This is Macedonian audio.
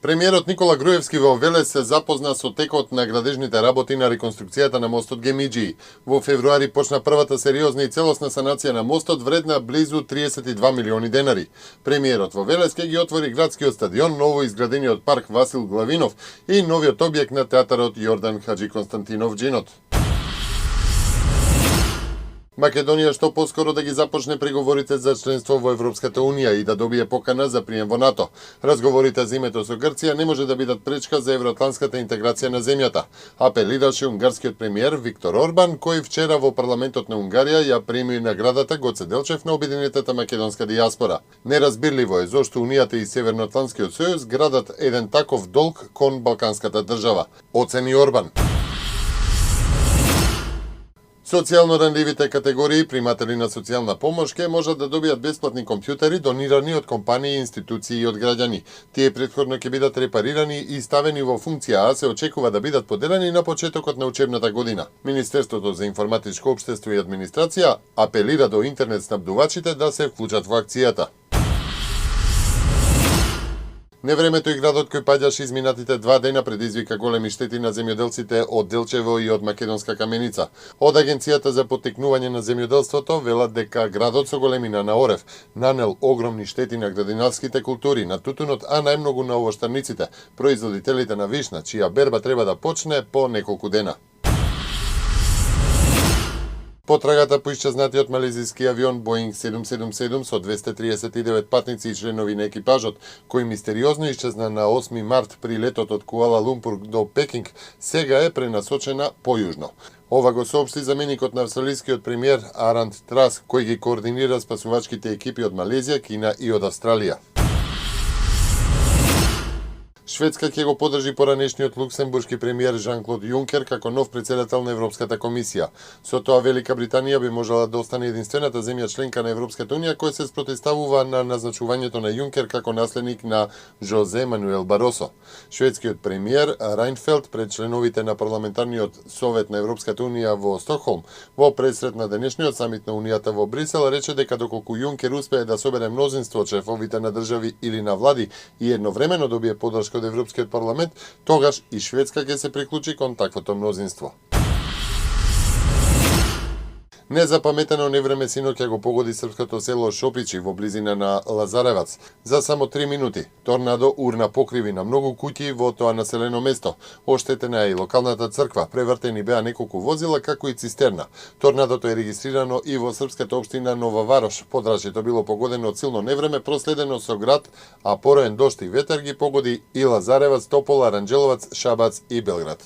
Премиерот Никола Груевски во Велес се запозна со текот на градежните работи на реконструкцијата на мостот Гемиџи. Во февруари почна првата сериозна и целосна санација на мостот вредна близу 32 милиони денари. Премиерот во Велес ќе ги отвори градскиот стадион, ново изградениот парк Васил Главинов и новиот објект на театарот Јордан Хаџи Константинов Џинот. Македонија што поскоро да ги започне преговорите за членство во Европската Унија и да добие покана за прием во НАТО. Разговорите за името со Грција не може да бидат пречка за евроатлантската интеграција на земјата, апелираше унгарскиот премиер Виктор Орбан, кој вчера во парламентот на Унгарија ја прими наградата Гоце Делчев на обединетата македонска дијаспора. Неразбирливо е зошто Унијата и Северноатлантскиот сојуз градат еден таков долг кон балканската држава, оцени Орбан. Социјално ранливите категории приматели на социјална помош ќе можат да добијат бесплатни компјутери донирани од компании, институции и од граѓани. Тие претходно ќе бидат репарирани и ставени во функција, а се очекува да бидат поделени на почетокот на учебната година. Министерството за информатичко општество и администрација апелира до интернет снабдувачите да се вклучат во акцијата. Невремето и градот кој паѓаше изминатите 2 дена предизвика големи штети на земјоделците од Делчево и од Македонска Каменица. Од Агенцијата за поттикнување на земјоделството велат дека градот со големина на орев нанел огромни штети на градинарските култури, на тутунот, а најмногу на овоштарниците, производителите на вишна, чија берба треба да почне по неколку дена. Потрагата по исчезнатиот малезиски авион Боинг 777 со 239 патници и членови на екипажот, кој мистериозно исчезна на 8 март при летот од Куала Лумпур до Пекинг, сега е пренасочена појужно. Ова го соопшти заменикот на австралискиот премиер Аранд Трас, кој ги координира спасувачките екипи од Малезија, Кина и од Австралија. Шведска ќе го поддржи поранешниот луксембуршки премиер Жан-Клод Јункер како нов претседател на Европската комисија. Со тоа Велика Британија би можела да остане единствената земја членка на Европската унија која се спротивставува на назначувањето на Јункер како наследник на Жозе Мануел Баросо. Шведскиот премиер Райнфелд пред членовите на парламентарниот совет на Европската унија во Стокхолм во пресрет на денешниот самит на унијата во Брисел рече дека доколку Јункер успее да собере мнозинство од шефовите на држави или на влади и едновремено добие поддршка од Европскиот парламент, тогаш и Шведска ќе се приклучи кон таквото мнозинство. Незапаметено невреме синоќа го погоди српското село Шопичи во близина на Лазаревац. За само 3 минути торнадо урна покриви на многу куќи во тоа населено место. Оштетена е и локалната црква, превртени беа неколку возила како и цистерна. Торнадото е регистрирано и во српската општина Нова Варош. Подрачјето било погодено од силно невреме проследено со град, а пороен дожд и ветер ги погоди и Лазаревац, Топола, Аранџеловац, Шабац и Белград.